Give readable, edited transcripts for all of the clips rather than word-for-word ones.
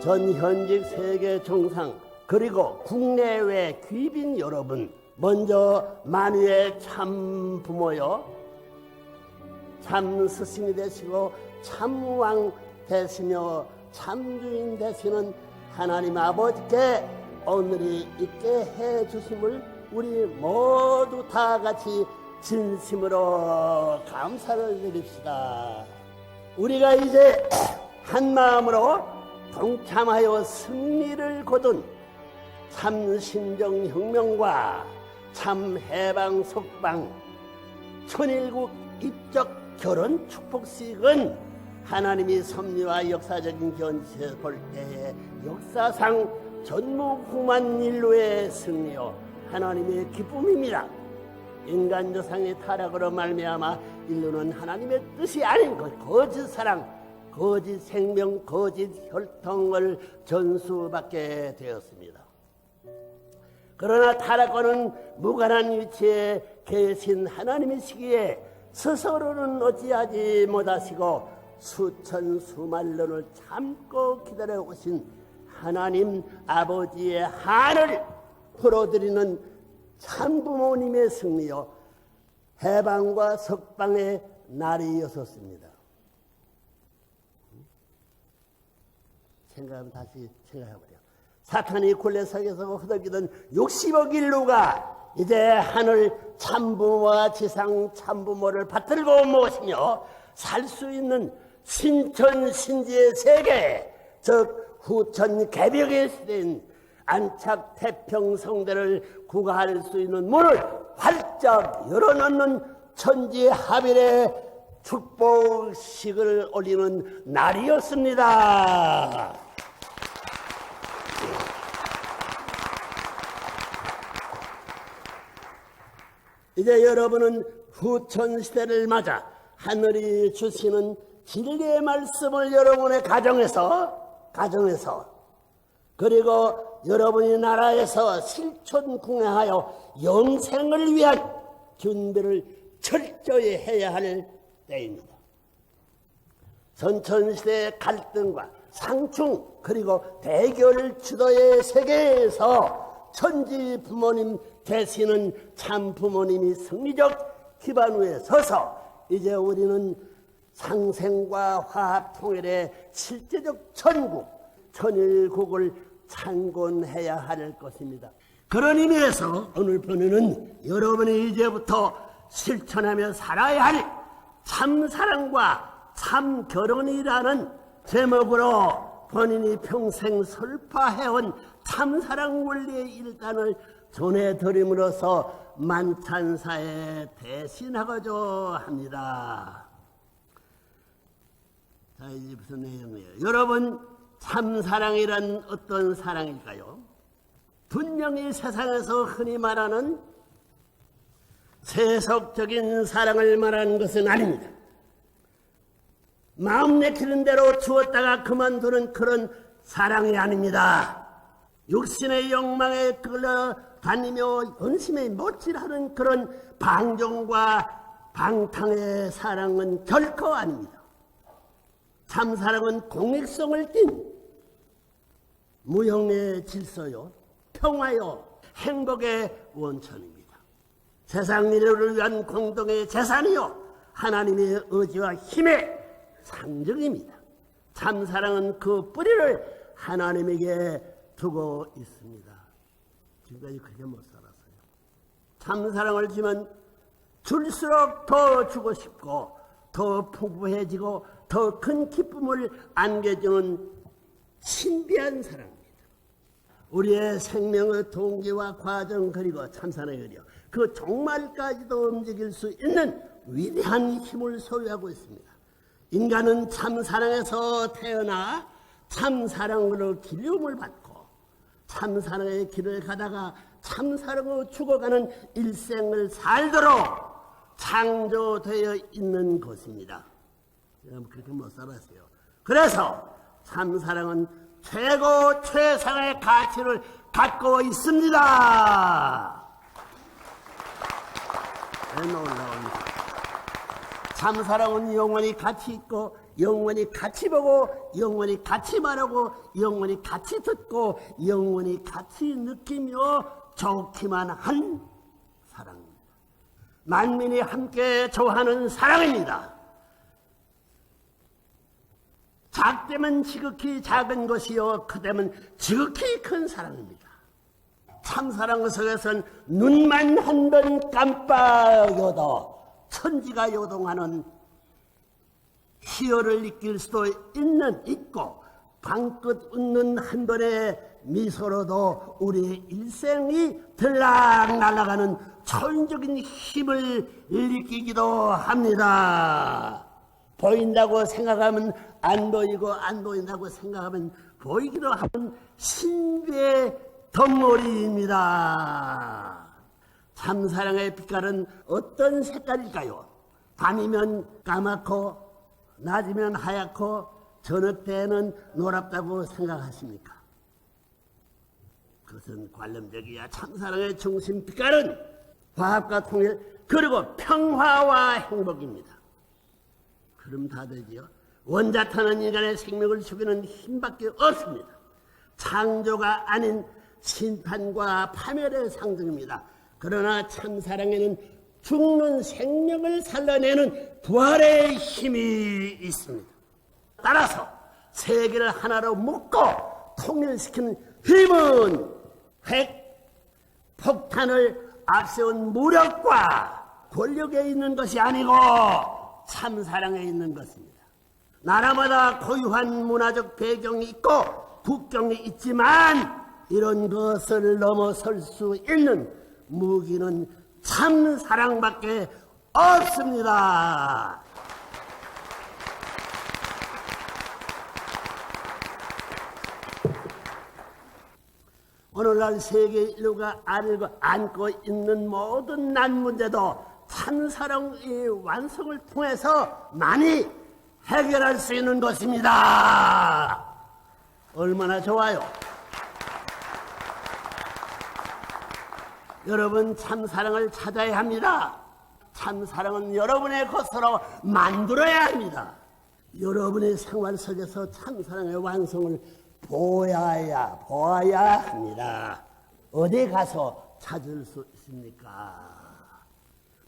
전현직 세계 정상 그리고 국내외 귀빈 여러분, 먼저 만유의 참 부모여 참 스승이 되시고 참 왕 되시며 참 주인 되시는 하나님 아버지께 오늘이 있게 해 주심을 우리 모두 다 같이 진심으로 감사를 드립시다. 우리가 이제 한 마음으로 동참하여 승리를 거둔 참 신정혁명과 참 해방 석방 천일국 입적 결혼 축복식은 하나님이 섭리와 역사적인 견지에서 볼 때에 역사상 전무후무한 인류의 승리요 하나님의 기쁨입니다. 인간 조상의 타락으로 말미암아 인류는 하나님의 뜻이 아닌 것, 거짓 사랑, 거짓 생명, 거짓 혈통을 전수받게 되었습니다. 그러나 타락과는 무관한 위치에 계신 하나님이시기에 스스로는 어찌하지 못하시고 수천 수만년을 참고 기다려 오신 하나님 아버지의 한을 풀어드리는 참부모님의 승리요 해방과 석방의 날이었습니다. 생각하면 다시 생각해보려. 사탄이 굴레석에서 허덕이던 60억 인류가 이제 하늘 참부모와 지상 참부모를 받들고 모시며 살 수 있는 신천신지의 세계, 즉 후천 개벽의 시대인 안착 태평성대를 구가할 수 있는 문을 활짝 열어놓는 천지하빌의 축복식을 올리는 날이었습니다. 이제 여러분은 후천시대를 맞아 하늘이 주시는 진리의 말씀을 여러분의 가정에서 그리고 여러분의 나라에서 실천궁행하여 영생을 위한 준비를 철저히 해야 할 때입니다. 선천시대의 갈등과 상충 그리고 대결 주도의 세계에서 천지 부모님 되시는 참 부모님이 승리적 기반 위에 서서 이제 우리는 상생과 화합 통일의 실제적 천국, 천일국을 창건해야 할 것입니다. 그런 의미에서 오늘 본문은 여러분이 이제부터 실천하며 살아야 할 참사랑과 참결혼이라는 제목으로 본인이 평생 설파해온 참사랑 원리의 일단을 전해드림으로써 만찬사에 대신하고자 합니다. 자, 이제 무슨 내용이에요? 여러분, 참사랑이란 어떤 사랑일까요? 분명히 세상에서 흔히 말하는 세속적인 사랑을 말하는 것은 아닙니다. 마음 내키는 대로 주었다가 그만두는 그런 사랑이 아닙니다. 육신의 욕망에 끌려다니며 연심에 못질하는 그런 방종과 방탕의 사랑은 결코 아닙니다. 참사랑은 공익성을 띤 무형의 질서요, 평화요, 행복의 원천입니다. 세상 인류를 위한 공동의 재산이요, 하나님의 의지와 힘의 상징입니다. 참사랑은 그 뿌리를 하나님에게 두고 있습니다. 지금까지 그렇게 못 살았어요. 참사랑을 주면 줄수록 더 주고 싶고 더 풍부해지고 더 큰 기쁨을 안겨주는 신비한 사랑입니다. 우리의 생명의 동기와 과정 그리고 참사랑이요, 그 종말까지도 움직일 수 있는 위대한 힘을 소유하고 있습니다. 인간은 참사랑에서 태어나 참사랑으로 기름을 받고 참사랑의 길을 가다가 참사랑으로 죽어가는 일생을 살도록 창조되어 있는 것입니다. 그렇게 못 살았어요. 그래서 참사랑은 최고 최상의 가치를 갖고 있습니다. 놀라운 참사랑은 영원히 같이 있고 영원히 같이 보고 영원히 같이 말하고 영원히 같이 듣고 영원히 같이 느끼며 좋기만 한 사랑입니다. 만민이 함께 좋아하는 사랑입니다. 작되면 지극히 작은 것이요 크되면 지극히 큰 사랑입니다. 참사랑 속에서는 눈만 한 번 깜빡여도 천지가 요동하는 희열을 느낄 수도 있고 방긋 웃는 한 번의 미소로도 우리의 일생이 들락날락하는 초인적인 힘을 느끼기도 합니다. 보인다고 생각하면 안 보이고 안 보인다고 생각하면 보이기도 하는 신비의 덩어리입니다. 참사랑의 빛깔은 어떤 색깔일까요? 밤이면 까맣고 낮이면 하얗고 저녁 때는 노랗다고 생각하십니까? 그것은 관념적이야. 참사랑의 중심 빛깔은 화합과 통일 그리고 평화와 행복입니다. 그럼 다 되지요. 원자탄은 인간의 생명을 죽이는 힘밖에 없습니다. 창조가 아닌 심판과 파멸의 상징입니다. 그러나 참사랑에는 죽는 생명을 살려내는 부활의 힘이 있습니다. 따라서 세계를 하나로 묶고 통일시키는 힘은 핵, 폭탄을 앞세운 무력과 권력에 있는 것이 아니고 참사랑에 있는 것입니다. 나라마다 고유한 문화적 배경이 있고 국경이 있지만 이런 것을 넘어설 수 있는 무기는 참사랑밖에 없습니다. 오늘날 세계 인류가 안고 있는 모든 난 문제도 참사랑의 완성을 통해서 많이 해결할 수 있는 것입니다. 얼마나 좋아요. 여러분 참사랑을 찾아야 합니다. 참사랑은 여러분의 것으로 만들어야 합니다. 여러분의 생활 속에서 참사랑의 완성을 보아야 합니다. 어디 가서 찾을 수 있습니까?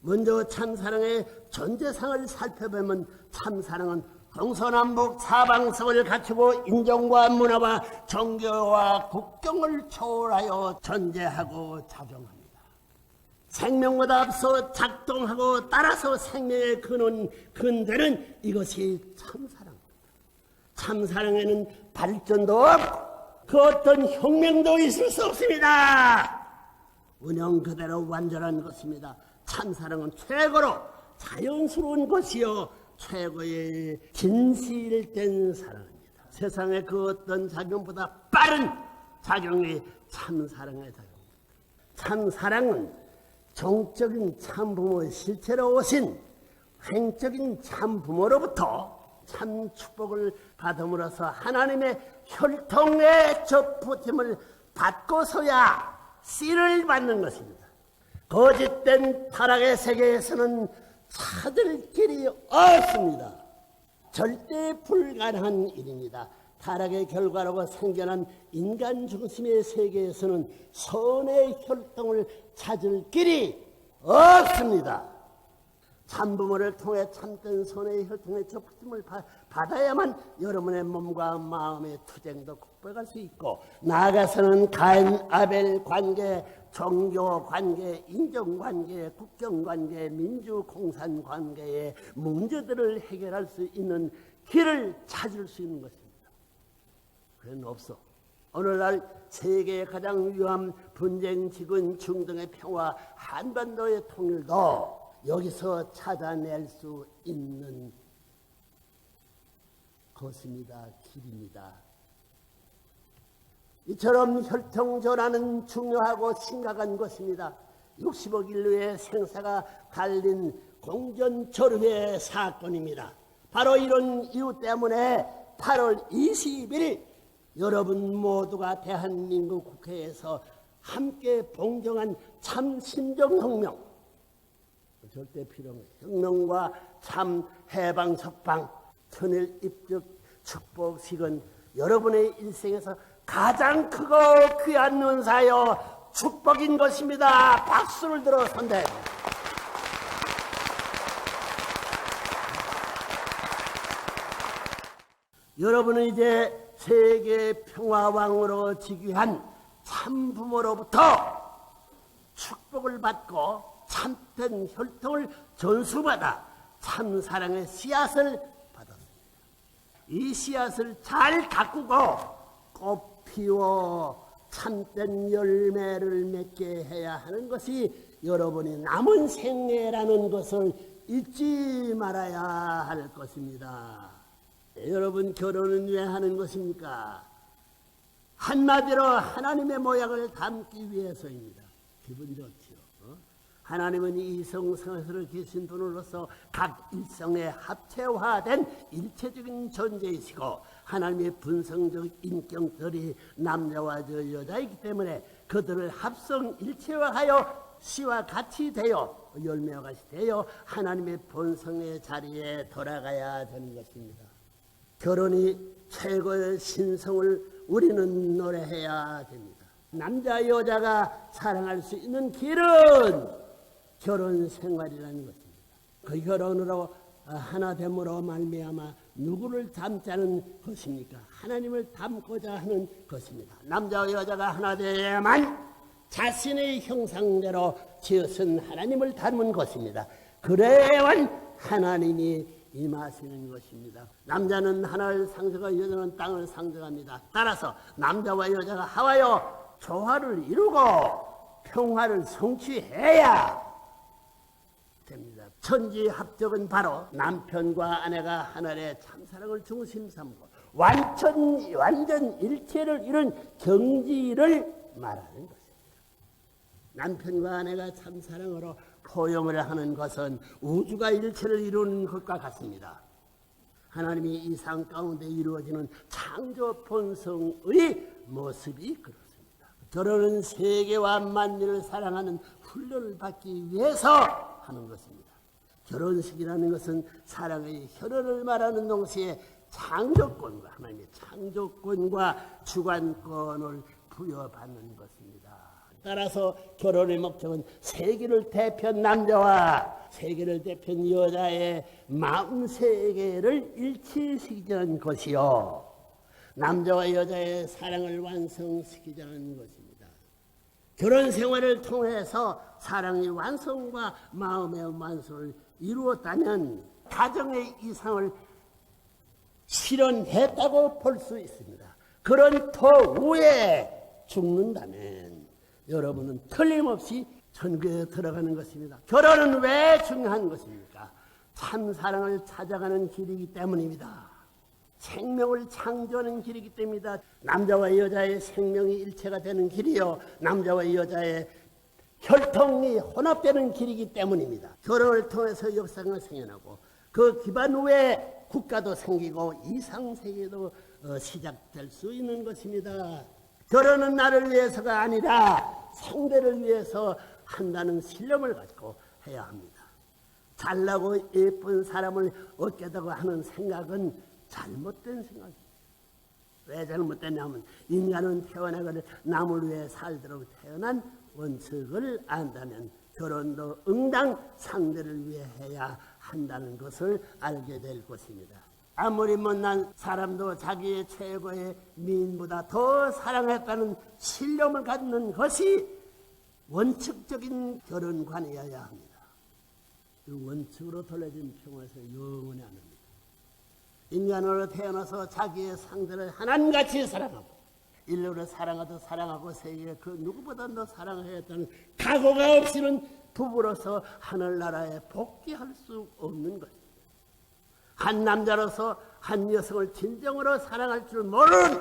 먼저 참사랑의 전제상을 살펴보면 참사랑은 동서남북 사방성을 갖추고 인종과 문화와 종교와 국경을 초월하여 존재하고 작용합니다. 생명보다 앞서 작동하고 따라서 생명의 근대는 이것이 참사랑입니다. 참사랑에는 발전도 없고 그 어떤 혁명도 있을 수 없습니다. 운영 그대로 완전한 것입니다. 참사랑은 최고로 자연스러운 것이요 최고의 진실된 사랑입니다. 세상의 그 어떤 작용보다 빠른 작용이 참사랑의 작용입니다. 참사랑은 정적인 참부모의 실체로 오신 횡적인 참부모로부터 참 축복을 받음으로써 하나님의 혈통의 접붙임을 받고서야 씨를 받는 것입니다. 거짓된 타락의 세계에서는 찾을 길이 없습니다. 절대 불가능한 일입니다. 타락의 결과로 생겨난 인간 중심의 세계에서는 선의 혈통을 찾을 길이 없습니다. 참부모를 통해 참된 선의 혈통의 접붙임을 받아야만 여러분의 몸과 마음의 투쟁도 극복할 수 있고 나아가서는 가인, 아벨 관계, 종교 관계, 인종 관계, 국경 관계, 민주 공산 관계의 문제들을 해결할 수 있는 길을 찾을 수 있는 것입니다. 그건 없어. 오늘날 세계의 가장 위험한 분쟁, 지군, 중동의 평화, 한반도의 통일도 여기서 찾아낼 수 있는 것입니다. 길입니다. 이처럼 혈통전환은 중요하고 심각한 것입니다. 60억 인류의 생사가 달린 공전철후의 사건입니다. 바로 이런 이유 때문에 8월 20일 여러분 모두가 대한민국 국회에서 함께 봉정한 참심정혁명 절대 필요한 혁명과 참 해방 석방 천일 입적 축복식은 여러분의 인생에서 가장 크고 귀한 은사요 축복인 것입니다. 박수를 들어 선대해 줍니다. 여러분은 이제 세계 평화왕으로 즉위한 참부모로부터 축복을 받고 참된 혈통을 전수받아 참사랑의 씨앗을 받았습니다. 이 씨앗을 잘 가꾸고 꽃 피워 참된 열매를 맺게 해야 하는 것이 여러분이 남은 생애라는 것을 잊지 말아야 할 것입니다. 여러분, 결혼은 왜 하는 것입니까? 한마디로 하나님의 모양을 담기 위해서입니다. 기분 좋지요. 하나님은 이성성에서 계신 분으로서 각 일성에 합체화된 일체적인 존재이시고 하나님의 분성적 인격들이 남자와 여자이기 때문에 그들을 합성 일체화하여 씨와 같이 되어 열매와 같이 되어 하나님의 본성의 자리에 돌아가야 되는 것입니다. 결혼이 최고의 신성을 우리는 노래해야 됩니다. 남자 여자가 사랑할 수 있는 길은 결혼 생활이라는 것입니다. 그 결혼으로 하나됨으로 말미암아 누구를 닮자는 것입니까? 하나님을 닮고자 하는 것입니다. 남자와 여자가 하나 되야만 자신의 형상대로 지으신 하나님을 닮은 것입니다. 그래야만 하나님이 임하시는 것입니다. 남자는 하나를 상징하고 여자는 땅을 상징합니다. 따라서 남자와 여자가 하와여 조화를 이루고 평화를 성취해야 됩니다. 천지합적은 바로 남편과 아내가 하나의 참사랑을 중심 삼고 완전 일체를 이룬 경지를 말하는 것입니다. 남편과 아내가 참사랑으로 포용을 하는 것은 우주가 일체를 이루는 것과 같습니다. 하나님이 이 상 가운데 이루어지는 창조 본성의 모습이 그렇습니다. 결혼은 세계와 만민을 사랑하는 훈련을 받기 위해서 하는 것입니다. 결혼식이라는 것은 사랑의 혈연을 말하는 동시에 창조권과 하나님의 창조권과 주관권을 부여받는 것입니다. 따라서 결혼의 목적은 세계를 대표한 남자와 세계를 대표한 여자의 마음 세계를 일치시키자는 것이요, 남자와 여자의 사랑을 완성시키자는 것입니다. 결혼 생활을 통해서 사랑의 완성과 마음의 완성을 이루었다면 가정의 이상을 실현했다고 볼 수 있습니다. 그런 터후에 죽는다면 여러분은 틀림없이 천국에 들어가는 것입니다. 결혼은 왜 중요한 것입니까? 참 사랑을 찾아가는 길이기 때문입니다. 생명을 창조하는 길이기 때문입니다. 남자와 여자의 생명이 일체가 되는 길이요, 남자와 여자의 혈통이 혼합되는 길이기 때문입니다. 결혼을 통해서 역사가 생겨나고 그 기반 후에 국가도 생기고 이상세계도 시작될 수 있는 것입니다. 결혼은 나를 위해서가 아니라 상대를 위해서 한다는 신념을 갖고 해야 합니다. 잘나고 예쁜 사람을 얻겠다고 하는 생각은 잘못된 생각입니다. 왜 잘못됐냐면 인간은 태어나기를 남을 위해 살도록 태어난 원칙을 안다면 결혼도 응당 상대를 위해 해야 한다는 것을 알게 될 것입니다. 아무리 못난 사람도 자기의 최고의 미인보다 더 사랑했다는 신념을 갖는 것이 원칙적인 결혼관이어야 합니다. 그 원칙으로 돌려진 평화에서 영원히 안 합니다. 인간으로 태어나서 자기의 상대를 하나님같이 사랑하고 인류를 사랑하고 세계에 그 누구보다 사랑해야 했다는 각오가 없이는 부부로서 하늘나라에 복귀할 수 없는 것입니다. 한 남자로서 한 여성을 진정으로 사랑할 줄 모르는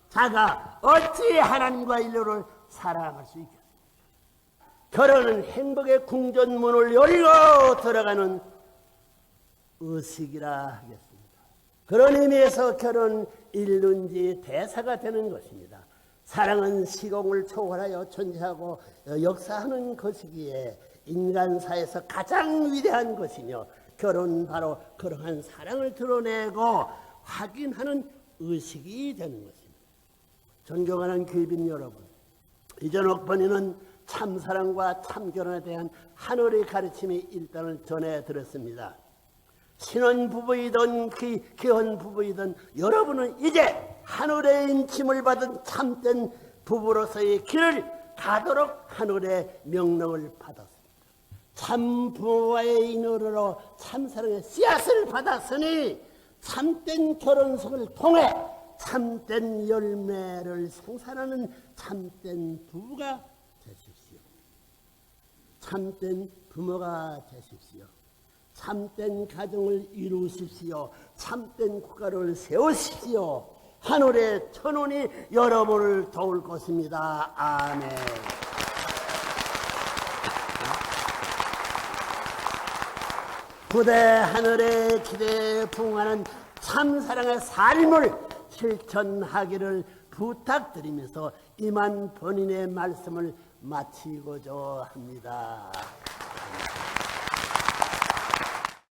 자가 어찌 하나님과 인류를 사랑할 수 있겠습니까? 결혼은 행복의 궁전문을 열고 들어가는 의식이라 하겠습니다. 그런 의미에서 결혼 일륜지 대사가 되는 것입니다. 사랑은 시공을 초월하여 존재하고 역사하는 것이기에 인간사에서 가장 위대한 것이며 결혼은 바로 그러한 사랑을 드러내고 확인하는 의식이 되는 것입니다. 존경하는 귀빈 여러분, 이전옥 번이는 참사랑과 참결혼에 대한 하늘의 가르침이 일단을 전해드렸습니다. 신혼부부이든 기혼부부이든 여러분은 이제 하늘의 인침을 받은 참된 부부로서의 길을 가도록 하늘의 명령을 받았습니다. 참 부모와의 인연으로 참사랑의 씨앗을 받았으니 참된 결혼식을 통해 참된 열매를 생산하는 참된 부부가 되십시오. 참된 부모가 되십시오. 참된 가정을 이루십시오. 참된 국가를 세우십시오. 하늘의 천운이 여러분을 도울 것입니다. 아멘. 부대 하늘의 기대에 부응하는 참사랑의 삶을 실천하기를 부탁드리면서 이만 본인의 말씀을 마치고자 합니다.